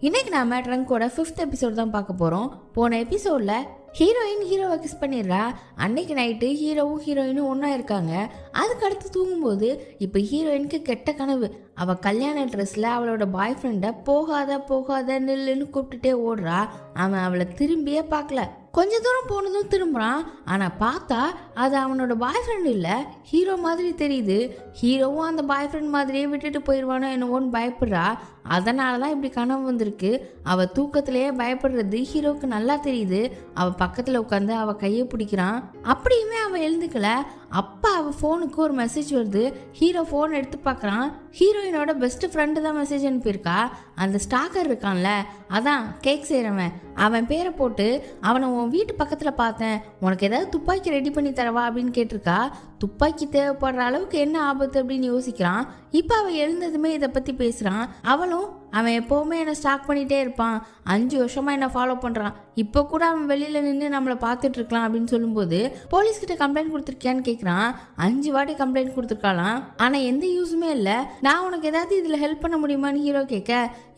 இன்னைக்கு நாம ட்ரங்கோட 5th episode தான் பார்க்க போறோம். போன எபிசோட்ல ஹீரோயின் ஹீரோவை கிஸ் பண்ணிடுறா. அன்னைக்கு நைட்டு ஹீரோவும் ஹீரோயினும் ஒன்றா இருக்காங்க. அதுக்கு அடுத்து தூங்கும்போது இப்போ ஹீரோயினுக்கு கெட்ட கனவு. அவள் கல்யாண ட்ரெஸ்ஸில் அவளோட பாய் ஃப்ரெண்டை போகாத நில்லுன்னு கூப்பிட்டுட்டே ஓடுறா. அவன் அவளை திரும்பியே பார்க்கல. கொஞ்ச தூரம் போனதும் திரும்புறான். ஆனால் பார்த்தா அது அவனோட பாய் ஃப்ரெண்ட் இல்லை, ஹீரோ மாதிரி தெரியுது. ஹீரோவும் அந்த பாய் ஃப்ரெண்ட் மாதிரியே விட்டுட்டு போயிடுவானோ என்னவோன்னு பயப்படுறா. அதனால தான் இப்படி கனவு வந்திருக்கு. அவள் தூக்கத்திலேயே பயப்படுறது ஹீரோவுக்கு நல்லா தெரியுது. அவள் பக்கத்தில் உட்காந்து அவள் கையை பிடிக்கிறான். அப்படியுமே அவள் எழுந்துக்கல. அப்போ அவள் ஃபோனுக்கு ஒரு மெசேஜ் வருது. ஹீரோ ஃபோன் எடுத்து பார்க்குறான். ஹீரோயினோட பெஸ்ட் ஃப்ரெண்டு தான் மெசேஜ் அனுப்பியிருக்கா. அந்த ஸ்டாக்கர் இருக்கான்ல, அதான் கேக் செய்கிறவன், அவன் பேரை போட்டு அவனை உன் வீட்டு பக்கத்தில் பார்த்தேன், உனக்கு ஏதாவது துப்பாக்கி ரெடி பண்ணி தரவா அப்படின்னு கேட்டிருக்கா. துப்பாக்கி தேவைப்படுற அளவுக்கு என்ன ஆபத்து அப்படின்னு யோசிக்கிறான். இப்போ அவள் எழுந்ததுமே இதை பற்றி பேசுகிறான். அவளும் அவன் எப்போவுமே என்னை ஸ்டாக் பண்ணிகிட்டே இருப்பான், 5 வருஷமாக என்னை ஃபாலோ பண்ணுறான், இப்போ கூட அவன் வெளியில் நின்று நம்மளை பார்த்துட்டு இருக்கலாம் அப்படின்னு சொல்லும்போது போலீஸ்கிட்ட கம்ப்ளைண்ட் கொடுத்துருக்கியான்னு கேட்குறான். 5 வாட்டி கம்ப்ளைண்ட் கொடுத்துருக்காளாம். ஆனால் எந்த யூஸுமே இல்லை. நான் உனக்கு ஏதாவது இதில் ஹெல்ப் பண்ண முடியுமான்னு ஹீரோ கேட்க,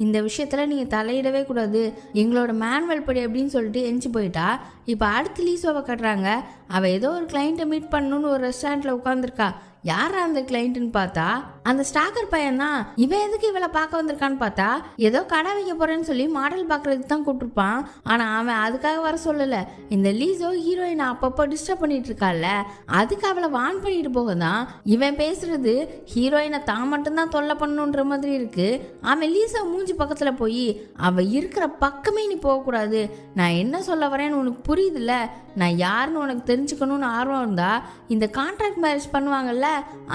இந்த விஷயத்தில் நீங்கள் தலையிடவே கூடாது, எங்களோட மேனுவல் படி அப்படின்னு சொல்லிட்டு எஞ்சி போயிட்டா. இப்போ அடுத்து லீசோவை கட்டுறாங்க. அவள் ஏதோ ஒரு கிளைண்ட்டை மீட் பண்ணணுன்னு ஒரு ரெஸ்டாரண்ட்டில் உட்காந்துருக்கா. யாரா அந்த கிளைண்ட்டுன்னு பார்த்தா அந்த ஸ்டாக்கர் பையன் தான். இவன் எதுக்கு இவளை பார்க்க வந்திருக்கான்னு பார்த்தா ஏதோ கடை வைக்க போறேன்னு சொல்லி மாடல் பார்க்கறதுக்கு தான் கூப்பிட்டுருப்பான். ஆனால் அவன் அதுக்காக வர சொல்லலை. இந்த லீசோ ஹீரோயினை அப்பப்போ டிஸ்டர்ப் பண்ணிட்டு இருக்கால, அதுக்கு அவளை வான் பண்ணிட்டு போக தான் இவன் பேசுறது. ஹீரோயினை தான் மட்டும்தான் தொல்லை பண்ணணுன்ற மாதிரி இருக்கு. அவன் லீசோ மூஞ்சி பக்கத்தில் போய் அவ இருக்கிற பக்கமே நீ போகக்கூடாது, நான் என்ன சொல்ல வரேன்னு உனக்கு புரியுதுல்ல, நான் யாருன்னு உனக்கு தெரிஞ்சுக்கணும்னு ஆர்வம் இருந்தா இந்த கான்ட்ராக்ட் மேரேஜ் பண்ணுவாங்கல்ல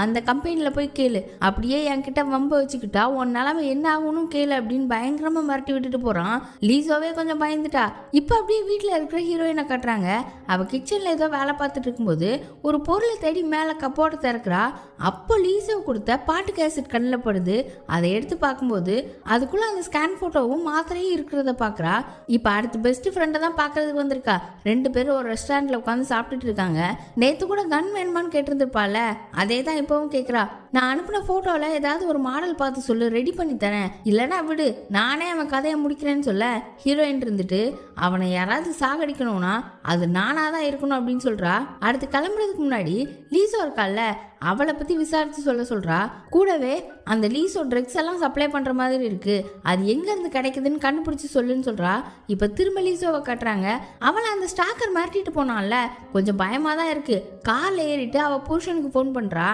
அந்த கம்பெனியில் போய் கேளு, அப்படியே என்கிட்ட வம்ப வச்சுக்கிட்டா உன் நிலைமை என்ன ஆகணும் கேளு அப்படின்னு பயங்கரமா மிரட்டி விட்டுட்டு போறான். லீசோவே கொஞ்சம் பயந்துட்டா. இப்போ அப்படியே வீட்டில் இருக்கிற ஹீரோயினை கட்டுறாங்க. அவ கிச்சன்ல ஏதோ வேலை பார்த்துட்டு இருக்கும்போது ஒரு பொருளை தேடி மேலே கப்போட்டை திறக்கிறா. அப்போ லீசோ கொடுத்த பாட்டு கேசட் கண்ணில் படுது. அதை எடுத்து பார்க்கும்போது அதுக்குள்ள அந்த ஸ்கேன் போட்டோவும் மாத்திரையும் இருக்கிறத பார்க்குறா. இப்போ அடுத்து பெஸ்ட் ஃப்ரெண்டை தான் பார்க்கறதுக்கு வந்திருக்கா. 2 பேரும் ஒரு ரெஸ்டாரண்ட்ல உட்காந்து சாப்பிட்டுட்டு இருக்காங்க. நேற்று கூட கன் வேணுமான்னு கேட்டிருந்துருப்பால, அதே தான் இப்பவும் கேட்குறா. நான் அனுப்பின ஃபோட்டோவில் ஏதாவது ஒரு மாடல் பார்த்து சொல்லு, ரெடி பண்ணி தரேன், இல்லைன்னா விடு, நானே அவன் கதையை முடிக்கிறேன்னு சொல்ல ஹீரோயின் இருந்துட்டு அவனை யாராவது சாகடிக்கணும்னா அது நானாக தான் இருக்கணும் அப்படின்னு சொல்கிறா. அடுத்து கிளம்புறதுக்கு முன்னாடி லீசோ இருக்கால, அவளை பற்றி விசாரித்து சொல்கிறா. கூடவே அந்த லீசோ ட்ரக்ஸ் எல்லாம் சப்ளை பண்ணுற மாதிரி இருக்கு, அது எங்கேருந்து கிடைக்குதுன்னு கண்டுபிடிச்சி சொல்லுன்னு சொல்கிறா. இப்போ திரும்ப லீசோவை கட்டுறாங்க. அவளை அந்த ஸ்டாக்கர் மிரட்டிட்டு போனான்ல, கொஞ்சம் பயமாக தான் இருக்கு. காரில் ஏறிட்டு அவள் புருஷனுக்கு ஃபோன் பண்ணுறா.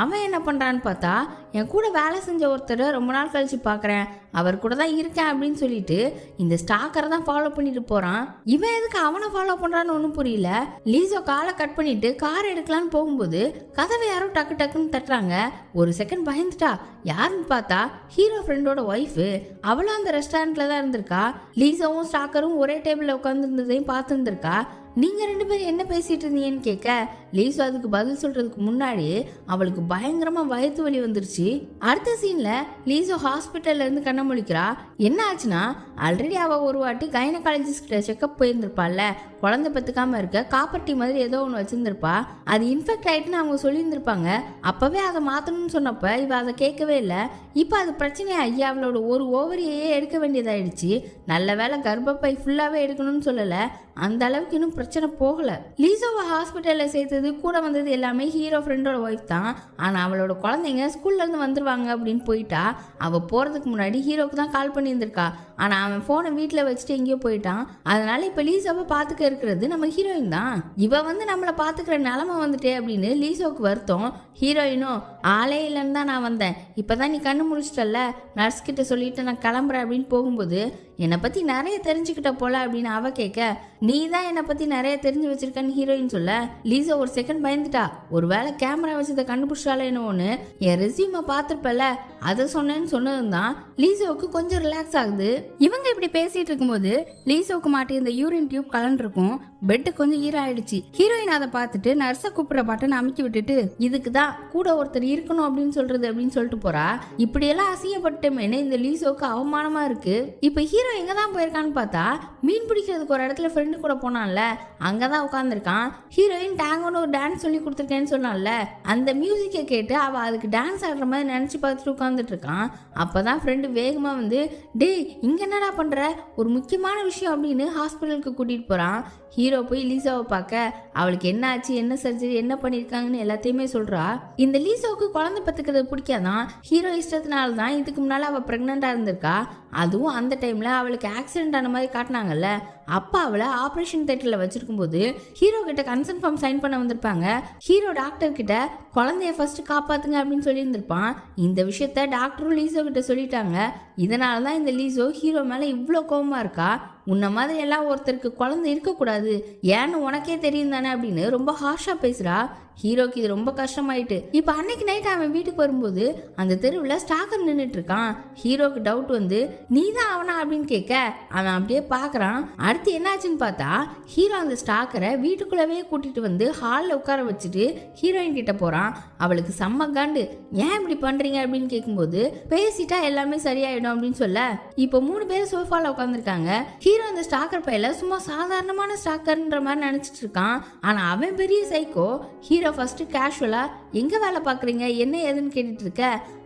அவன் என்ன பண்ணுறான்னு பார்த்தா, என் கூட வேலை செஞ்ச ஒருத்தர் ரொம்ப நாள் கழிச்சு பார்க்குறேன், அவர் கூட தான் இருக்கேன் அப்படின்னு சொல்லிட்டு இந்த ஸ்டாக்கரை தான் ஃபாலோ பண்ணிட்டு போகிறான். இவன் எதுக்கு அவனை ஃபாலோ பண்ணுறான்னு ஒன்றும் புரியல. லீசோ காலை கட் பண்ணிட்டு கார் எடுக்கலான்னு போகும்போது கதவை யாரோ டக்கு டக்குன்னு தட்டுறாங்க. ஒரு செகண்ட் பயந்துட்டா. யாருன்னு பார்த்தா ஹீரோ ஃப்ரெண்டோட ஒய்ஃபு. அவளும் அந்த ரெஸ்டாரண்ட்ல தான் இருந்திருக்கா. லீசோவும் ஸ்டாக்கரும் ஒரே டேபிளில் உட்காந்துருந்ததையும் பார்த்துருந்துருக்கா. நீங்கள் 2 பேரும் என்ன பேசிட்டு இருந்தீங்கன்னு கேட்க லீசோ அதுக்கு பதில் சொல்றதுக்கு முன்னாடி அவளுக்கு பயங்கரமா வயிற்று வலி வந்துருச்சு. அடுத்த சீன்ல லீசோ ஹாஸ்பிட்டல்ல இருந்து கண்ண முழிக்கிறா. என்ன ஆச்சுன்னா, ஆல்ரெடி அவ ஒரு வாட்டி கைனகாலஜிஸ்ட் கிட்ட செக்அப் போயிருந்திருப்பாள்ல, குழந்தை பெற்றுக்காம இருக்க காப்பர்ட்டி மாதிரி ஏதோ ஒன்று வச்சிருந்திருப்பா. அது இன்ஃபெக்ட் ஆயிட்டுன்னு அவங்க சொல்லியிருந்திருப்பாங்க. அப்பவே அதை மாற்றணும்னு சொன்னப்ப இவ அதை கேட்கவே இல்லை. இப்போ அது பிரச்சனையாகி அவளோட ஒரு ஓவரியையே எடுக்க வேண்டியதாயிடுச்சு. நல்ல வேலை கர்ப்பப்பை ஃபுல்லாகவே எடுக்கணும்னு சொல்லலை, அந்த அளவுக்கு இன்னும் பிரச்சனை போகல. லீசோவை ஹாஸ்பிட்டலில் சேர்த்தது கூட வந்தது எல்லாமே ஹீரோ ஃப்ரெண்டோட ஒய்ஃப் தான். ஆனால் அவளோட குழந்தைங்க ஸ்கூல்லேருந்து வந்துருவாங்க அப்படின்னு போயிட்டா. அவள் போகிறதுக்கு முன்னாடி ஹீரோக்கு தான் கால் பண்ணியிருந்திருக்கா. ஆனால் அவன் ஃபோனை வீட்டில் வச்சுட்டு எங்கேயோ போயிட்டான். அதனால இப்போ லீசோவை பார்த்துக்க இருக்கிறது நம்ம ஹீரோயின் தான். இவ வந்து நம்மளை பார்த்துக்கிற நிலமை வந்துட்டே அப்படின்னு லீசோவுக்கு வருத்தம். ஹீரோயினும் ஆளே இல்லைன்னு தான் நான் வந்தேன், இப்போ தான் நீ கண்ணு முடிச்சிட்டல்ல, நர்ஸ் கிட்ட சொல்லிட்டு நான் கிளம்புறேன் அப்படின்னு போகும்போது என்னை பற்றி நிறைய தெரிஞ்சுக்கிட்ட போல அப்படின்னு அவ கேட்க, நீ தான் என்னை பற்றி நிறைய தெரிஞ்சு வச்சிருக்கன்னு ஹீரோயின் சொல்ல லீசோ ஒரு செகண்ட் பயந்துட்டா. ஒரு வேளை கேமரா வச்சதை கண்டுபிடிச்சாலே என்னன்னு என் ரெசியூமை பார்த்துருப்பல அதை சொன்னேன்னு சொன்னதும் தான் லீசோவுக்கு கொஞ்சம் ரிலாக்ஸ் ஆகுது. இவங்க இப்படி பேசிட்டு இருக்கும்போது லீசோவுக்கு மாட்டி இந்த யூரின் டியூப் கலண்டிருக்கும். பெட்டு கொஞ்சம் ஈராயிடுச்சு. ஹீரோயின் அதை பார்த்துட்டு நர்ஸை கூப்பிடுற பாட்டை அமைக்கி விட்டுட்டு இதுக்கு தான் கூட ஒருத்தர் இருக்கணும் அப்படின்னு சொல்றது அப்படின்னு சொல்லிட்டு போறா. இப்படியெல்லாம் அசிங்கப்பட்டமேனு இந்த லீசோக்கு அவமானமா இருக்கு. இப்ப ஹீரோ எங்க தான் போயிருக்கான்னு பார்த்தா மீன் பிடிக்கிறதுக்கு ஒரு இடத்துல ஃப்ரெண்டு கூட போனான்ல, அங்கதான் உட்காந்துருக்கான். ஹீரோயின் டேங்கோன்னு ஒரு டான்ஸ் சொல்லி கொடுத்துருக்கேன்னு சொன்னான்ல, அந்த மியூசிக்கை கேட்டு அவ அதுக்கு டான்ஸ் ஆடுற மாதிரி நினைச்சு பார்த்துட்டு உட்காந்துட்டு இருக்கான். அப்பதான் ஃப்ரெண்டு வேகமா வந்து, டேய் இங்க என்னடா பண்ற, ஒரு முக்கியமான விஷயம் அப்படின்னு ஹாஸ்பிட்டலுக்கு கூட்டிட்டு போறான். ஹீரோ போய் லீசாவை பார்க்க அவளுக்கு என்ன ஆச்சு, என்ன சர்ஜரி, என்ன பண்ணியிருக்காங்கன்னு எல்லாத்தையுமே சொல்றா. இந்த லீசாவுக்கு குழந்தை பத்துக்கிறது பிடிக்காதான். ஹீரோ இஷ்டத்தினால தான் இதுக்கு முன்னால அவள் ப்ரெக்னெண்டா இருந்திருக்கா. அதுவும் அந்த டைம்ல அவளுக்கு ஆக்சிடென்ட் ஆன மாதிரி காட்டினாங்கல்ல, அப்பா அவளை ஆப்ரேஷன் தேட்டரில் வச்சிருக்கும் போது ஹீரோ கிட்ட கன்சர்ன் ஃபார்ம் சைன் பண்ண வந்திருப்பாங்க. ஹீரோ டாக்டர் கிட்ட குழந்தைய ஃபர்ஸ்ட் காப்பாத்துங்க அப்படின்னு சொல்லி இருந்திருப்பான். இந்த விஷயத்த டாக்டரும் லீசோ கிட்ட சொல்லிட்டாங்க. இதனால தான் இந்த லீசோ ஹீரோ மேலே இவ்வளோ கோபமா இருக்கா. உன்ன மாதிரி எல்லாம் ஒருத்தருக்கு குழந்தை இருக்கக்கூடாது, ஏன்னு உனக்கே தெரியும் தானே அப்படின்னு ரொம்ப ஹார்ஷா பேசுறா. ஹீரோக்கு இது ரொம்ப கஷ்டமாயிட்டு. இப்போ அன்னைக்கு நைட் அவன் வீட்டுக்கு வரும்போது அந்த தெருவில் ஸ்டாக்கர் நின்றுட்டு இருக்கான். ஹீரோக்கு டவுட் வந்து, நீ தான் அவனா அப்படின்னு கேட்க அவன் அப்படியே பார்க்குறான். அடுத்து என்னாச்சுன்னு பார்த்தா ஹீரோ அந்த ஸ்டாக்கரை வீட்டுக்குள்ளவே கூட்டிட்டு வந்து ஹாலில் உட்கார வச்சுட்டு ஹீரோயின் கிட்ட போறான். அவளுக்கு செம்ம காண்டு. ஏன் இப்படி பண்றீங்க அப்படின்னு கேட்கும்போது, பேசிட்டா எல்லாமே சரியாயிடும் அப்படின்னு சொல்ல இப்போ 3 பேர் சோஃபால உட்காந்துருக்காங்க. ஹீரோ அந்த ஸ்டாக்கர் பையில சும்மா சாதாரணமான ஸ்டாக்கர்ன்ற மாதிரி நினைச்சிட்டு இருக்கான். ஆனா அவன் பெரிய சைக்கோ. ஹீரோ ஃபர்ஸ்ட் கேஷுவலா எங்க வேலை பாக்குறீங்க என்ன ஏதுன்னு கேட்டுட்டு இருக்க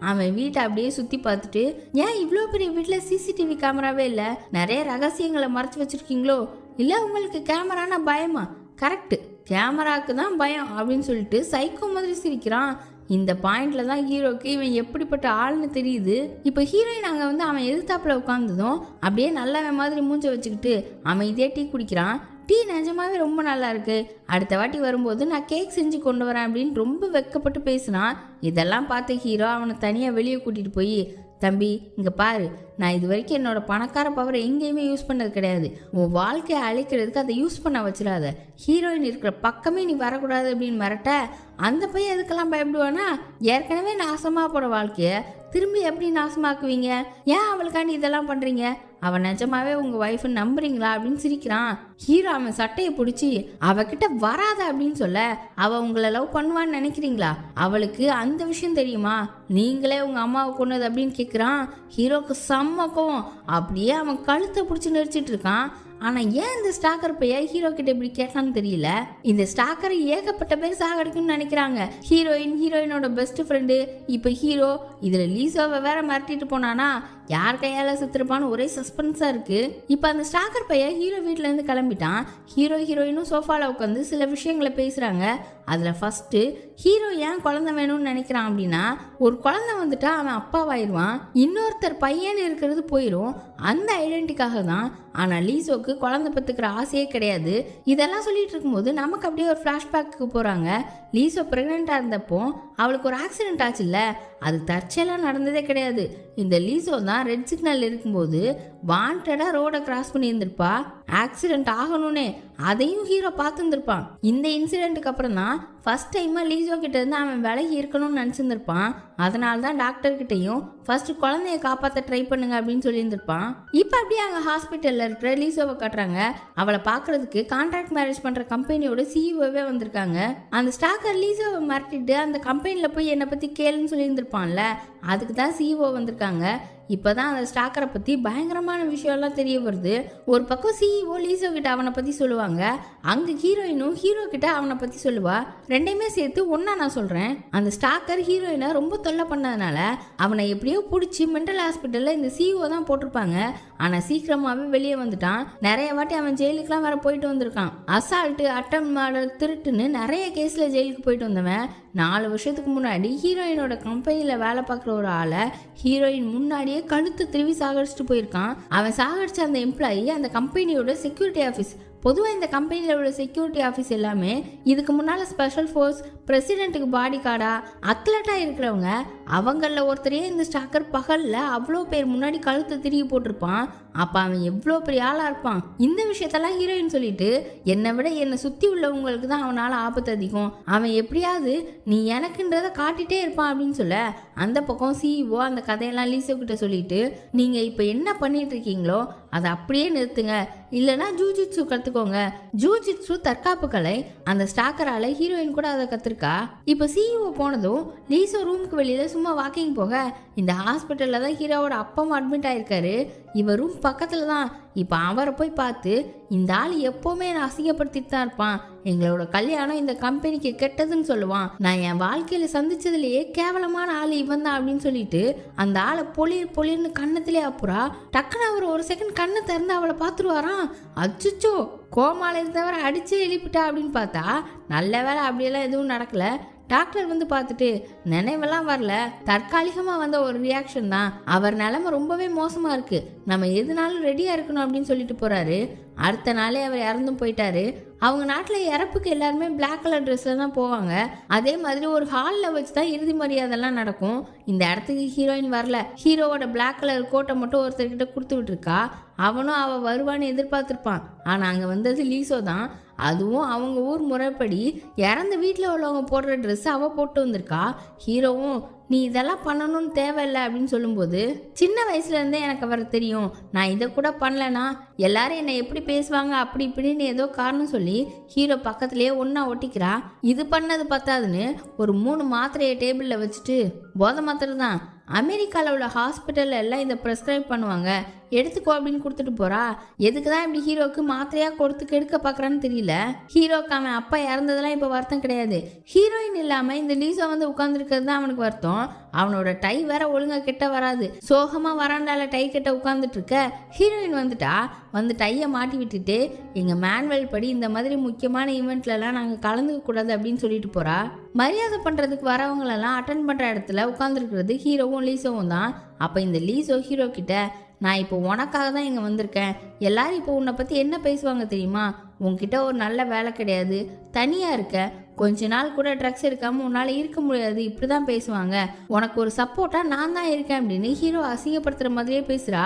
அவன் வீட்டை அப்படியே சுத்தி பார்த்துட்டு, ஏன் இவ்வளோ பெரிய வீட்டில் சிசிடிவி கேமராவே இல்லை, நிறைய ரகசியங்களை மறைச்சு வச்சிருக்கீங்களோ, இல்லை உங்களுக்கு கேமரானா பயமா? கரெக்ட், கேமராக்கு தான் பயம் அப்படின்னு சொல்லிட்டு சைக்கோ மாதிரி சிரிக்கிறான். இந்த பாயிண்ட்ல தான் ஹீரோக்கு இவன் எப்படிப்பட்ட ஆள்னு தெரியுது. இப்போ ஹீரோயின் அங்கே வந்து அவன் எதிர்த்தாப்புல உட்காந்துதும் அப்படியே நல்லவன் மாதிரி மூஞ்ச வச்சுக்கிட்டு அமைதியாக டீ குடிக்கிறான். டீ நிஜமாவே ரொம்ப நல்லா இருக்கு, அடுத்த வாட்டி வரும்போது நான் கேக் செஞ்சு கொண்டு வரேன் அப்படின்னு ரொம்ப வெக்கப்பட்டு பேசினான். இதெல்லாம் பார்த்த ஹீரோ அவனை தனியாக வெளியே கூட்டிட்டு போய், தம்பி இங்கே பாரு, நான் இது வரைக்கும் என்னோட பணக்கார பவரை எங்கேயுமே யூஸ் பண்ணது கிடையாது, உன் வாழ்க்கையை அழிக்கிறதுக்கு அதை யூஸ் பண்ண வச்சிடாத, ஹீரோயின் இருக்கிற பக்கமே நீ வரக்கூடாது அப்படின்னு மிரட்ட, அந்த பையன் எதுக்கெல்லாம் பயப்படுவானா, ஏற்கனவே நாசமாக போகிற வாழ்க்கையை திரும்பி எப்படி நாசமாக்குவீங்க, ஏன் அவளுக்காண்டி இதெல்லாம் பண்ணுறீங்க, அவன் நிஜமாவே உங்க ஒய்ஃப் நம்புறீங்களா அப்படின்னு சிரிக்கிறான். ஹீரோ அவன் சட்டையை பிடிச்சி அவகிட்ட வராத அப்படின்னு சொல்ல, அவ உங்களை லவ் பண்ணுவான்னு நினைக்கிறீங்களா, அவளுக்கு அந்த விஷயம் தெரியுமா, நீங்களே உங்க அம்மாவை கொண்டது அப்படின்னு கேட்குறான். ஹீரோக்கு செம்மக்கும். அப்படியே அவன் கழுத்தை பிடிச்சி நெரிச்சிட்டு இருக்கான். ஆனா ஏன் இந்த ஸ்டாக்கர் பைய ஹீரோ கிட்ட இப்படி கேட்டான்னு தெரியல. இந்த ஸ்டாக்கரை ஏகப்பட்ட பேர் சாகடிக்கும்னு நினைக்கிறாங்க. ஹீரோயினோட பெஸ்ட் ஃப்ரெண்டு. இப்ப ஹீரோ இதுல லீசாவை வேற மிரட்டிட்டு போனானா, யார் கையால சுத்திருப்பான்னு ஒரே சஸ்பென்ஸா இருக்கு. இப்ப அந்த ஸ்டாக்கர் பைய ஹீரோ வீட்டுல இருந்து கிளம்பிட்டான். ஹீரோயினும் சோஃபால உட்காந்து சில விஷயங்களை பேசுறாங்க. அதுல ஃபர்ஸ்ட் ஹீரோ ஏன் குழந்தை வேணும்னு நினைக்கிறான் அப்படின்னா, ஒரு குழந்தை வந்துட்டா அவன் அப்பாவாயிருவான், இன்னொருத்தர் பையன் இருக்கிறது போயிடும், அந்த ஐடென்டிக்காக தான். ஆனா லீசோக்கு குழந்தை பத்துக்கிற ஆசையே கிடையாது. இதெல்லாம் சொல்லிட்டு இருக்கும்போது நமக்கு அப்படியே ஒரு ஃபிளாஷ்பேக்கு போறாங்க. லீசோ பிரெக்னெண்டா இருந்தப்போ அவளுக்கு ஒரு ஆக்சிடென்ட் ஆச்சுல்ல, அது தற்செயலாக நடந்ததே கிடையாது. இந்த லீசோ தான் ரெட் சிக்னல் இருக்கும்போது வாண்டடா ரோடை கிராஸ் பண்ணி இருந்திருப்பா. ஆக்சிடென்ட் ஆகணும்னே அதையும் ஹீரோ பார்த்துருந்துருப்பான். இந்த இன்சிடென்ட்டுக்கு அப்புறம் தான் ஃபர்ஸ்ட் டைமா லீசோ கிட்ட இருந்து அவன் விலகி இருக்கணும்னு நினச்சிருந்திருப்பான். அதனால தான் டாக்டர் கிட்டையும் ஃபர்ஸ்ட் குழந்தைய காப்பாற்ற ட்ரை பண்ணுங்க அப்படின்னு சொல்லியிருந்திருப்பான். இப்போ அப்படியே அங்கே ஹாஸ்பிட்டலில் இருக்கிற லீசோவை காட்டுறாங்க. அவளை பார்க்கறதுக்கு கான்ட்ராக்ட் மேரேஜ் பண்ணுற கம்பெனியோட சிஇஓவே வந்திருக்காங்க. அந்த ஸ்டாக்கர் லீசோவை மிரட்டிட்டு அந்த கம்பெனியில் போய் என்னை பற்றி கேளுன்னு சொல்லியிருந்திருப்பான்ல, அதுக்கு தான் சிஇஓ வந்திருக்காங்க. இப்போதான் அந்த ஸ்டாக்கரை பற்றி பயங்கரமான விஷயம்லாம் தெரிய வருது. ஒரு பக்கம் சிஇஓ லீசோ கிட்ட அவனை பற்றி சொல்லுவாங்க, அங்கே ஹீரோயினும் ஹீரோ கிட்ட அவனை பற்றி சொல்லுவா. ரெண்டையுமே சேர்த்து ஒன்றா நான் சொல்கிறேன். அந்த ஸ்டாக்கர் ஹீரோயினை ரொம்ப தொல்லை பண்ணதுனால அவனை எப்படியோ பிடிச்சி மென்டல் ஹாஸ்பிட்டலில் இந்த சிஇஓ தான் போட்டிருப்பாங்க. ஆனால் சீக்கிரமாகவே வெளியே வந்துட்டான். நிறைய வாட்டி அவன் ஜெயிலுக்குலாம் வேற போயிட்டு வந்திருக்கான். அசால்ட்டு, அட்டம் மர்டர், திருட்டுன்னு நிறைய கேஸில் ஜெயிலுக்கு போயிட்டு வந்தவன் 4 வருஷத்துக்கு முன்னாடி ஹீரோயினோட கம்பெனியில் வேலை பார்க்குற ஒரு ஆளை ஹீரோயின் முன்னாடியே கழுத்து திருவி சாகடிச்சுட்டு போயிருக்கான். அவன் சாகடிச்ச அந்த எம்ப்ளாயி அந்த கம்பெனியோட செக்யூரிட்டி ஆஃபீஸ். பொதுவாக இந்த கம்பெனியில் உள்ள செக்யூரிட்டி ஆஃபீஸ் எல்லாமே இதுக்கு முன்னால் ஸ்பெஷல் ஃபோர்ஸ், பிரசிடென்ட்டுக்கு பாடி கார்டா அத்லட்டா இருக்கிறவங்க அவங்கள ஒருத்தரையே இந்த ஸ்டாக்கர் பகல்ல அவ்வளோ பேர் முன்னாடி கழுத்தை திருகி போட்டிருப்பான். அப்ப அவன் எவ்வளோ பெரிய ஆளா இருப்பான். இந்த விஷயத்தெல்லாம் ஹீரோயின் சொல்லிட்டு என்னை விட என்னை சுத்தி உள்ளவங்களுக்கு தான் அவனால ஆபத்து அதிகம், அவன் எப்படியாவது நீ எனக்குன்றத காட்டிட்டே இருப்பான் அப்படின்னு சொல்ல அந்த பக்கம் சிஇஓ அந்த கதையெல்லாம் லீசோ கிட்ட சொல்லிட்டு நீங்க இப்ப என்ன பண்ணிட்டு இருக்கீங்களோ அதை அப்படியே நிறுத்துங்க, இல்லைன்னா ஜூஜிட்சு கற்றுக்கோங்க. ஜூஜிட்சு தற்காப்பு கலை. அந்த ஸ்டாக்கரால ஹீரோயின் கூட அதை கற்றுருக்கா. இப்போ சிஇஓ போனதும் லீசோ ரூமுக்கு வெளியில சும்மா வாக்கிங் போக இந்த ஹாஸ்பிட்டலில் தான் ஹீரோவோட அப்பாவும் அட்மிட் ஆயிருக்காரு. இவ ரூம் பக்கத்தில் தான். இப்போ அவரை போய் பார்த்து இந்த ஆள் எப்போவுமே நான் அசிங்கப்படுத்திட்டு தான் இருப்பான், எங்களோட கல்யாணம் இந்த கம்பெனிக்கு கெட்டதுன்னு சொல்லுவான், நான் என் வாழ்க்கையில் சந்திச்சதுலேயே கேவலமான ஆள் இவன் தான் அப்படின்னு சொல்லிட்டு அந்த ஆளை பொலிர்னு கண்ணத்திலே அப்புறா டக்குன்னு அவர் ஒரு செகண்ட் கண்ணை திறந்து அவளை பார்த்துருவாராம். அச்சுச்சோ, கோமால இருந்தவரை அடிச்சு எழுப்பிட்டா அப்படின்னு பார்த்தா நல்ல வேலை அப்படியெல்லாம் எதுவும் நடக்கல. டாக்டர் வந்து பார்த்துட்டு நினைவெல்லாம் வரல, தற்காலிகமாக வந்த ஒரு ரியாக்ஷன் தான், அவர் நிலைமை ரொம்பவே மோசமாக இருக்கு, நம்ம எதுனாலும் ரெடியாக இருக்கணும் அப்படின்னு சொல்லிட்டு போறாரு. அடுத்த நாளே அவர் இறந்தும் போயிட்டாரு. அவங்க நாட்டில் இறப்புக்கு எல்லாருமே பிளாக் கலர் ட்ரெஸ்ஸில் தான் போவாங்க. அதே மாதிரி ஒரு ஹாலில் வச்சு தான் இறுதி மரியாதைலாம் நடக்கும். இந்த இடத்துக்கு ஹீரோயின் வரல. ஹீரோவோட பிளாக் கலர் கோட்டை மட்டும் ஒருத்தர்கிட்ட கொடுத்து விட்டுருக்கா. அவனும் அவள் வருவான்னு எதிர்பார்த்துருப்பான். ஆனால் அங்கே வந்தது லீசோ தான். அதுவும் அவங்க ஊர் முறைப்படி இறந்த வீட்டில் உள்ளவங்க போடுற ட்ரெஸ் அவள் போட்டு வந்திருக்கா. ஹீரோவும் நீ இதெல்லாம் பண்ணணும்னு தேவையில்லை அப்படின்னு சொல்லும்போது சின்ன வயசுலேருந்தே எனக்கு அவரை தெரியும், நான் இதை கூட பண்ணலனா எல்லாரும் என்னை எப்படி பேசுவாங்க அப்படி இப்படின்னு ஏதோ காரணம் சொல்லி ஹீரோ பக்கத்துலேயே ஒன்றா ஒட்டிக்கிறா. இது பண்ணது பத்தாதுன்னு ஒரு 3 மாத்திரையை டேபிளில் வச்சுட்டு போதை மாத்திரை தான், அமெரிக்காவில் உள்ள ஹாஸ்பிட்டலில் எல்லாம் இதை ப்ரெஸ்கிரைப் பண்ணுவாங்க, எடுத்துக்கோ அப்படின்னு கொடுத்துட்டு போறா. எதுக்கு தான் இப்படி ஹீரோக்கு மாத்திரையாக கொடுத்து கெடுக்க பார்க்குறான்னு தெரியல. ஹீரோக்கு அவன் அப்பா இறந்ததெல்லாம் இப்போ வருத்தம் கிடையாது. ஹீரோயின் இல்லாமல் இந்த லீசோ வந்து உட்காந்துருக்கிறது தான் அவனுக்கு வருத்தம். அவனோட டை வேற ஒழுங்கா கிட்ட வராது. சோகமா வராண்டால டை கிட்ட உட்கார்ந்துட்டு இருக்க ஹீரோயின் வந்துட்டா. வந்து டையை மாட்டி விட்டுட்டு எங்க மேனுவல் படி இந்த மாதிரி முக்கியமான ஈவெண்ட்ல எல்லாம் நாங்க கலந்துக்க கூடாது அப்படின்னு சொல்லிட்டு போறா. மரியாதை பண்றதுக்கு வரவங்களெல்லாம் அட்டன் பண்ற இடத்துல உட்காந்துருக்கிறது ஹீரோவும் லீசோவும் தான். அப்ப இந்த லீசோ ஹீரோ கிட்ட நான் இப்போ உனக்காக தான் இங்கே வந்திருக்கேன், எல்லாரும் இப்போ உன்னை பற்றி என்ன பேசுவாங்க தெரியுமா, உன்கிட்ட ஒரு நல்ல வேலை கிடையாது, தனியாக இருக்க, கொஞ்ச நாள் கூட ட்ரக்ஸ் எடுக்காமல் உன்னால் இருக்க முடியாது, இப்படி தான் பேசுவாங்க, உனக்கு ஒரு சப்போர்ட்டாக நான் தான் இருக்கேன் அப்படின்னு ஹீரோ அசிங்கப்படுத்துகிற மாதிரியே பேசுகிறா.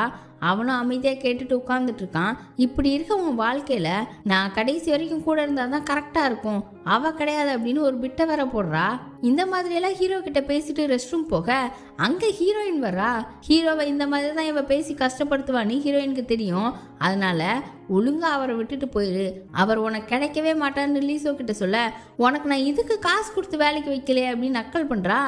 அவனும் அமைதியாக கேட்டுட்டு உட்காந்துட்டு இருக்கான். இப்படி இருக்க உன் வாழ்க்கையில் நான் கடைசி வரைக்கும் கூட இருந்தால் தான் கரெக்டாக இருக்கும், அவள் கிடையாது அப்படின்னு ஒரு பிட்டை வேற போடுறா. இந்த மாதிரியெல்லாம் ஹீரோ கிட்ட பேசிட்டு ரெஸ்ட் ரூம் போக அங்கே ஹீரோயின் வர்றா. ஹீரோவை இந்த மாதிரி தான் இவ பேசி கஷ்டப்படுத்துவான்னு ஹீரோயினுக்கு தெரியும். அதனால ஒழுங்கா அவரை விட்டுட்டு போயிரு, அவர் உனக்கு கிடைக்கவே மாட்டான்னு லீசோ கிட்ட சொல்ல உனக்கு நான் இதுக்கு காசு கொடுத்து வேலைக்கு வைக்கலையே அப்படின்னு நக்கல் பண்ணுறா.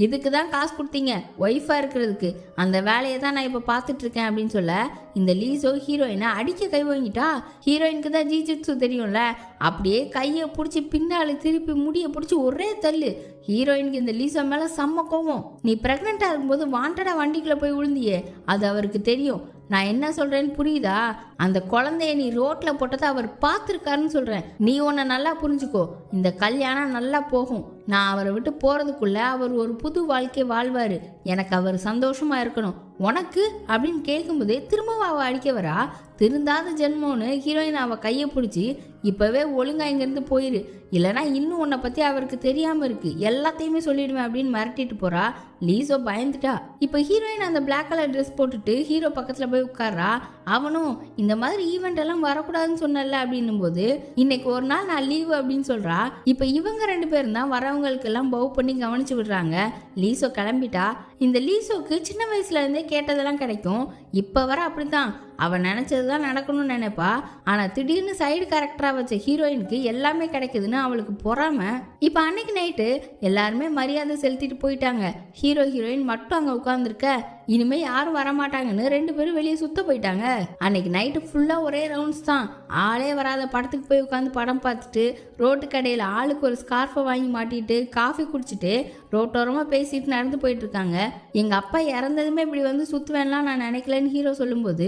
இதுக்கு தான் காசு கொடுத்தீங்க ஒய்ஃபாக இருக்கிறதுக்கு, அந்த வேலையை தான் நான் இப்போ பார்த்துட்டு இருக்கேன் அப்படின்னு சொல்ல இந்த லீசோ ஹீரோயினை அடிக்க கை வாங்கிட்டா. ஹீரோயினுக்கு தான் ஜிஜிட்சு தெரியும்ல, அப்படியே கையை பிடிச்சி பின்னால திருப்பி முடியை பிடிச்சி ஒரே தள்ளு. ஹீரோயினுக்கு இந்த லீசோ மேலே செம்ம கோவம். நீ ப்ரெக்னெண்ட்டாக இருக்கும்போது வாண்டடா வண்டிக்குள்ளே போய் விழுந்தியே, அது அவருக்கு தெரியும், நான் என்ன சொல்றேன்னு புரியுதா, அந்த குழந்தைய நீ ரோட்ல போட்டதை அவர் பார்த்துருக்காருன்னு சொல்றேன். நீ உன்னை நல்லா புரிஞ்சுக்கோ, இந்த கல்யாணம் நல்லா போகும், நான் அவரை விட்டு போறதுக்குள்ள அவர் ஒரு புது வாழ்க்கை வாழ்வாரு, எனக்கு அவர் சந்தோஷமா இருக்கணும், உனக்கு அப்படின்னு கேட்கும்போதே திரும்பவும் அவள் அடிக்க வரா. திருந்தாத ஜென்மோன்னு ஹீரோயின் அவள் கையை பிடிச்சி இப்போவே ஒழுங்கா இங்கேருந்து போயிரு, இல்லைனா இன்னும் உன்னை பற்றி அவருக்கு தெரியாமல் இருக்கு, எல்லாத்தையுமே சொல்லிடுவேன் அப்படின்னு மிரட்டிட்டு போறா. லீசோ பயந்துட்டா. இப்போ ஹீரோயின் அந்த பிளாக் கலர் ட்ரெஸ் போட்டுட்டு ஹீரோ பக்கத்தில் போய் உட்கார்றா. அவனும் இந்த மாதிரி ஈவெண்ட் எல்லாம் வரக்கூடாதுன்னு சொன்னல அப்படின்னும் போது இன்னைக்கு ஒரு நாள் நான் லீவு அப்படின்னு சொல்றா. இப்போ இவங்க 2 பேரும் தான் வரவங்களுக்கு எல்லாம் பவ் பண்ணி கவனிச்சு விடுறாங்க. லீசோ கிளம்பிட்டா. இந்த லீசோக்கு சின்ன வயசுல இருந்தே கேட்டதெல்லாம் கிடைக்கும். இப்போ வர அப்படித்தான், அவன் நினைச்சதுதான் நடக்கணும்னு நினைப்பா. ஆனா திடீர்னு சைடு கேரக்டரா வச்ச ஹீரோயினுக்கு எல்லாமே கிடைக்குதுன்னு அவளுக்கு பொறாம. இப்ப அன்னைக்கு நைட்டு எல்லாருமே மரியாதை செலுத்திட்டு போயிட்டாங்க. ஹீரோ ஹீரோயின் மட்டும் அங்க உட்கார்ந்துருக்க. இனிமே யாரும் வரமாட்டாங்கன்னு 2 பேரும் வெளியே சுத்த போயிட்டாங்க. அன்னைக்கு நைட்டு ஃபுல்லா ஒரே ரவுண்ட்ஸ் தான். ஆளே வராத படத்துக்கு போய் உட்காந்து படம் பார்த்துட்டு ரோட்டு கடையில் ஆளுக்கு ஒரு ஸ்கார்ஃபை வாங்கி மாட்டிட்டு காஃபி குடிச்சிட்டு ரோட்டோரமாக பேசிட்டு நடந்து போயிட்டு இருக்காங்க. எங்கள் அப்பா இறந்ததுமே இப்படி வந்து சுற்றுவேன்லாம் நான் நினைக்கலன்னு ஹீரோ சொல்லும்போது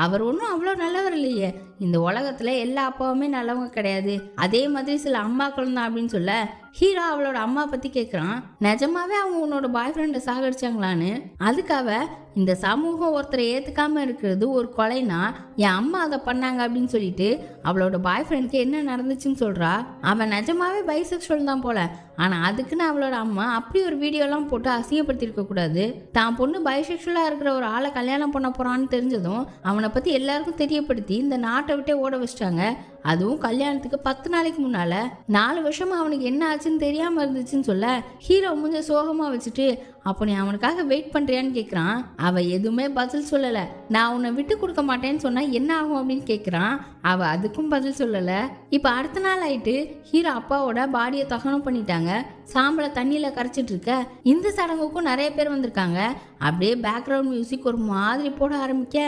அவர் ஒன்றும் அவ்வளோ நல்லவர் இல்லையே, இந்த உலகத்தில் எல்லா அப்பாவுமே நல்லவங்க கிடையாது, அதே மாதிரி சில அம்மாக்களும் தான் அப்படின்னு சொல்ல ஹீரோ அவளோட அம்மா பத்தி கேக்குறான். நிஜமாவே அவங்க உன்னோட பாய் ஃப்ரெண்டை சாகடிச்சாங்களான்னு. அதுக்காக இந்த சமூகம் ஒருத்தரை ஏத்துக்காம இருக்கிறது ஒரு கொலைனா என் அம்மா அதை பண்ணாங்க அப்படின்னு சொல்லிட்டு அவளோட பாய் ஃப்ரெண்டுக்கு என்ன நடந்துச்சுன்னு சொல்றா. அவன் நிஜமாவே பைசெக்சுவல் தான் போல. ஆனா அதுக்குன்னு அவளோட அம்மா அப்படி ஒரு வீடியோலாம் போட்டு அசிங்கப்படுத்திருக்க கூடாது. தான் பொண்ணு பைசெக்சுவலா இருக்கிற ஒரு ஆளை கல்யாணம் பண்ண போறான்னு தெரிஞ்சதும் அவனை பத்தி எல்லாருக்கும் தெரியப்படுத்தி இந்த நாட்டை விட்டே ஓட வச்சிட்டாங்க. அதுவும் கல்யாணத்துக்கு 10 நாளைக்கு முன்னால. 4 வருஷமா அவனுக்கு என்ன ஆச்சுன்னு தெரியாம இருந்துச்சுன்னு சொல்ல ஹீரோ கொஞ்சம் சோகமா வச்சுட்டு, அப்போ நீ அவனுக்காக வெயிட் பண்றியான்னு கேக்குறான். அவ எதுவுமே பதில் சொல்லல. நான் உன்னை விட்டு கொடுக்க மாட்டேன்னு சொன்னா என்ன ஆகும் அப்படின்னு கேக்குறான். அவ அதுக்கும் பதில் சொல்லல. இப்ப அடுத்த நாள் ஆயிட்டு ஹீரோ அப்பாவோட பாடியை தகனம் பண்ணிட்டாங்க. சாம்பலை தண்ணியில கரைச்சிட்டு இருக்க இந்த சடங்குக்கும் நிறைய பேர் வந்திருக்காங்க. அப்படியே பேக்ரவுண்ட் மியூசிக் ஒரு மாதிரி போட ஆரம்பிக்க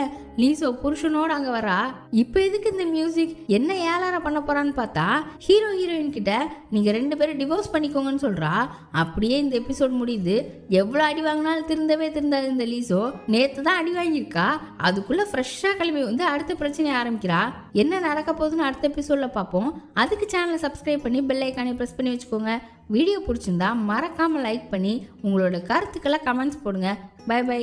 லீசோ புருஷனோட அங்க வரா. இப்ப எதுக்கு இந்த மியூசிக், என்ன ஏலார பண்ண போறான்னு பார்த்தா ஹீரோ ஹீரோயின் கிட்ட நீங்க 2 பேரும் டிவோர்ஸ் பண்ணிக்கோங்கன்னு சொல்றா. அப்படியே இந்த எபிசோட் முடியுது. எவ்வளவு அடி வாங்கினாலும் திருந்தவே திருந்தாது இந்த லீசோ. நேத்து தான் அடி வாங்கியிருக்கா, அதுக்குள்ள ஃப்ரெஷ்ஷா கிளம்பி வந்து அடுத்த பிரச்சனையை ஆரம்பிக்கிறா. என்ன நடக்க போகுதுன்னு அடுத்த எபிசோட்ல பார்ப்போம். அதுக்கு சேனலை சப்ஸ்கிரைப் பண்ணி பெல் ஐக்கானை பிரஸ் பண்ணி வச்சுக்கோங்க. வீடியோ பிடிச்சிருந்தா மறக்காம லைக் பண்ணி உங்களோட கருத்துக்களை கமெண்ட்ஸ் போடுங்க. Bye by.